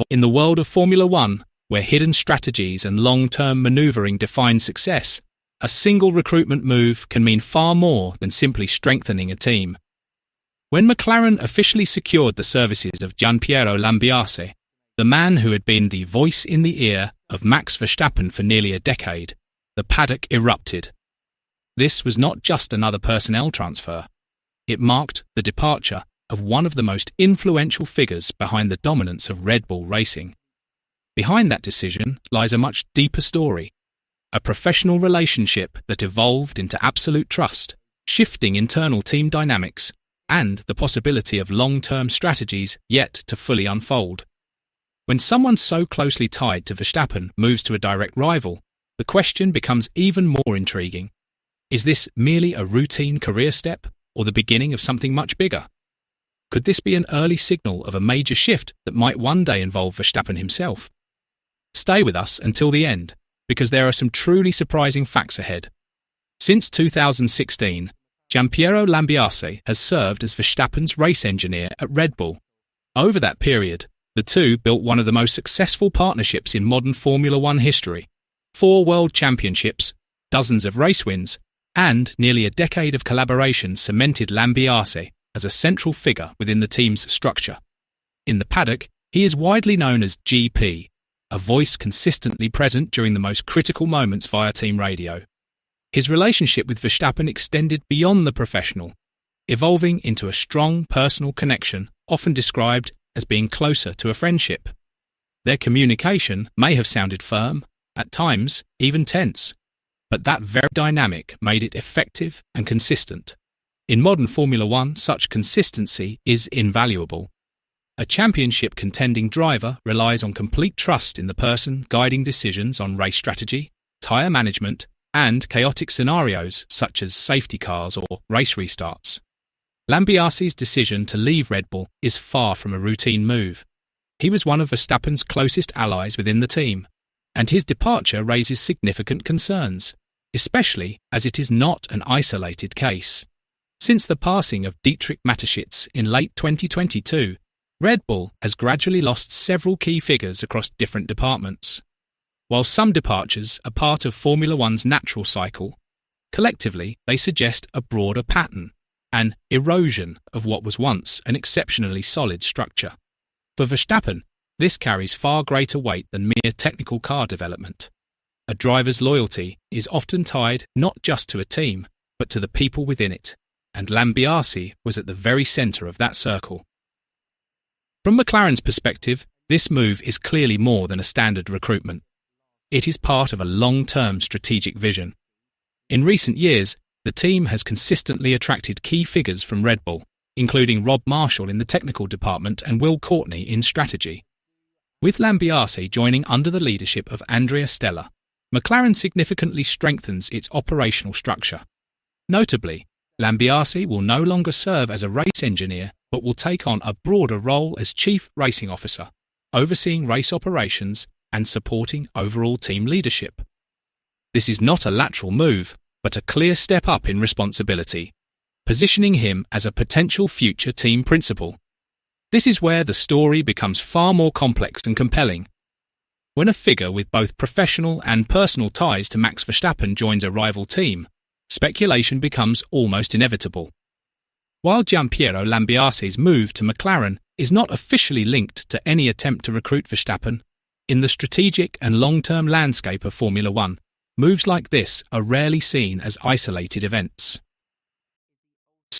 In the world of Formula One, where hidden strategies and long-term maneuvering define success, a single recruitment move can mean far more than simply strengthening a team. When McLaren officially secured the services of Gianpiero Lambiase, the man who had been the voice in the ear of Max Verstappen for nearly a decade, the paddock erupted. This was not just another personnel transfer. It marked the departure of one of the most influential figures behind the dominance of Red Bull racing. Behind that decision lies a much deeper story, a professional relationship that evolved into absolute trust, shifting internal team dynamics, and the possibility of long-term strategies yet to fully unfold. When someone so closely tied to Verstappen moves to a direct rival, the question becomes even more intriguing. Is this merely a routine career step, or the beginning of something much bigger? Could this be an early signal of a major shift that might one day involve Verstappen himself? Stay with us until the end, because there are some truly surprising facts ahead. Since 2016, Gianpiero Lambiase has served as Verstappen's race engineer at Red Bull. Over that period, the two built one of the most successful partnerships in modern Formula One history. 4 world championships, dozens of race wins, and nearly a decade of collaboration cemented Lambiase as a central figure within the team's structure. In the paddock, he is widely known as GP, a voice consistently present during the most critical moments via team radio. His relationship with Verstappen extended beyond the professional, evolving into a strong personal connection, often described as being closer to a friendship. Their communication may have sounded firm, at times even tense, but that very dynamic made it effective and consistent. In modern Formula One, such consistency is invaluable. A championship-contending driver relies on complete trust in the person guiding decisions on race strategy, tyre management, and chaotic scenarios such as safety cars or race restarts. Lambiase's decision to leave Red Bull is far from a routine move. He was one of Verstappen's closest allies within the team, and his departure raises significant concerns, especially as it is not an isolated case. Since the passing of Dietrich Mateschitz in late 2022, Red Bull has gradually lost several key figures across different departments. While some departures are part of Formula One's natural cycle, collectively they suggest a broader pattern, an erosion of what was once an exceptionally solid structure. For Verstappen, this carries far greater weight than mere technical car development. A driver's loyalty is often tied not just to a team, but to the people within it, and Lambiase was at the very centre of that circle. From McLaren's perspective, this move is clearly more than a standard recruitment. It is part of a long-term strategic vision. In recent years, the team has consistently attracted key figures from Red Bull, including Rob Marshall in the technical department and Will Courtney in strategy. With Lambiase joining under the leadership of Andrea Stella, McLaren significantly strengthens its operational structure. Notably, Lambiase will no longer serve as a race engineer, but will take on a broader role as Chief Racing Officer, overseeing race operations and supporting overall team leadership. This is not a lateral move, but a clear step up in responsibility, positioning him as a potential future team principal. This is where the story becomes far more complex and compelling. When a figure with both professional and personal ties to Max Verstappen joins a rival team, speculation becomes almost inevitable. While Gianpiero Lambiase's move to McLaren is not officially linked to any attempt to recruit Verstappen, in the strategic and long-term landscape of Formula One, moves like this are rarely seen as isolated events.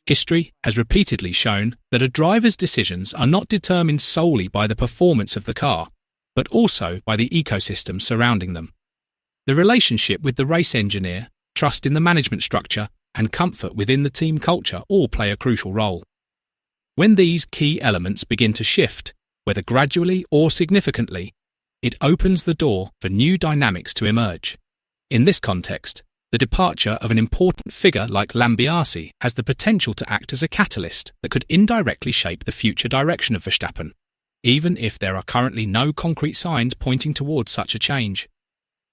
History has repeatedly shown that a driver's decisions are not determined solely by the performance of the car, but also by the ecosystem surrounding them. The relationship with the race engineer, trust in the management structure, and comfort within the team culture all play a crucial role. When these key elements begin to shift, whether gradually or significantly, it opens the door for new dynamics to emerge. In this context, the departure of an important figure like Lambiase has the potential to act as a catalyst that could indirectly shape the future direction of Verstappen, even if there are currently no concrete signs pointing towards such a change.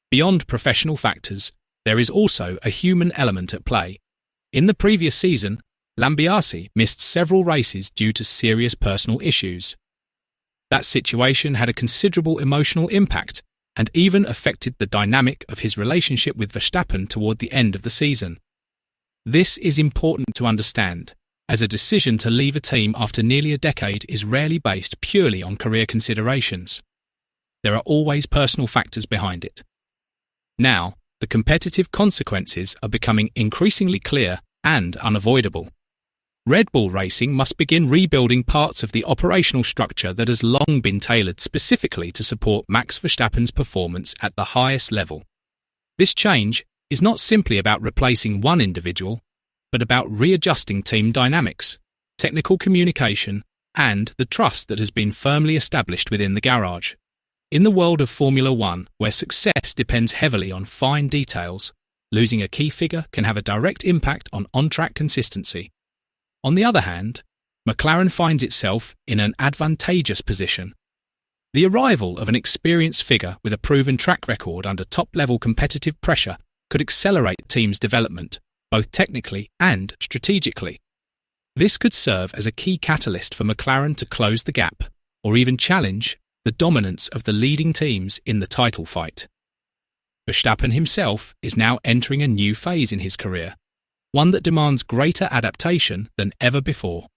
Beyond professional factors, there is also a human element at play. In the previous season, Lambiase missed several races due to serious personal issues. That situation had a considerable emotional impact and even affected the dynamic of his relationship with Verstappen toward the end of the season. This is important to understand, as a decision to leave a team after nearly a decade is rarely based purely on career considerations. There are always personal factors behind it. Now, the competitive consequences are becoming increasingly clear and unavoidable. Red Bull Racing must begin rebuilding parts of the operational structure that has long been tailored specifically to support Max Verstappen's performance at the highest level. This change is not simply about replacing one individual, but about readjusting team dynamics, technical communication, and the trust that has been firmly established within the garage. In the world of Formula One, where success depends heavily on fine details, losing a key figure can have a direct impact on on-track consistency. On the other hand, McLaren finds itself in an advantageous position. The arrival of an experienced figure with a proven track record under top-level competitive pressure could accelerate the team's development, both technically and strategically. This could serve as a key catalyst for McLaren to close the gap, or even challenge the dominance of the leading teams in the title fight. Verstappen himself is now entering a new phase in his career, one that demands greater adaptation than ever before.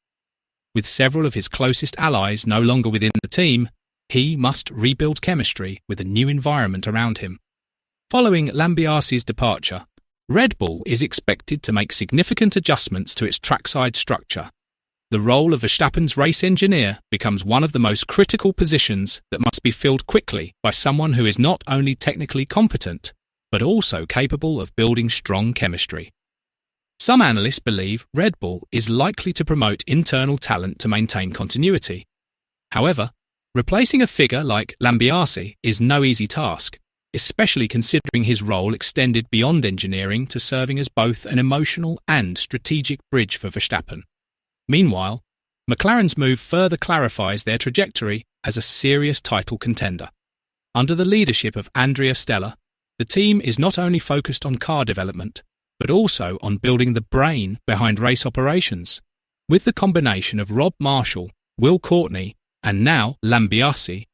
With several of his closest allies no longer within the team, he must rebuild chemistry with a new environment around him. Following Lambiase's departure, Red Bull is expected to make significant adjustments to its trackside structure. The role of Verstappen's race engineer becomes one of the most critical positions that must be filled quickly by someone who is not only technically competent, but also capable of building strong chemistry. Some analysts believe Red Bull is likely to promote internal talent to maintain continuity. However, replacing a figure like Lambiase is no easy task, especially considering his role extended beyond engineering to serving as both an emotional and strategic bridge for Verstappen. Meanwhile, McLaren's move further clarifies their trajectory as a serious title contender. Under the leadership of Andrea Stella, the team is not only focused on car development, but also on building the brain behind race operations. With the combination of Rob Marshall, Will Courtney, and now Lambiase,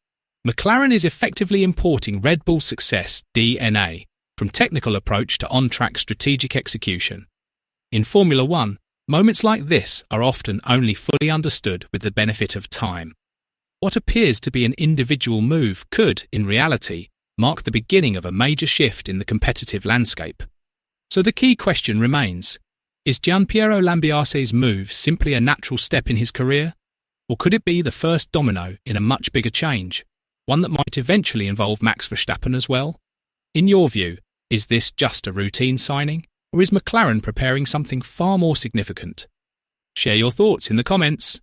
McLaren is effectively importing Red Bull's success DNA from technical approach to on-track strategic execution. In Formula One, moments like this are often only fully understood with the benefit of time. What appears to be an individual move could, in reality, mark the beginning of a major shift in the competitive landscape. So the key question remains, is Gianpiero Lambiase's move simply a natural step in his career? Or could it be the first domino in a much bigger change, one that might eventually involve Max Verstappen as well? In your view, is this just a routine signing, or is McLaren preparing something far more significant? Share your thoughts in the comments.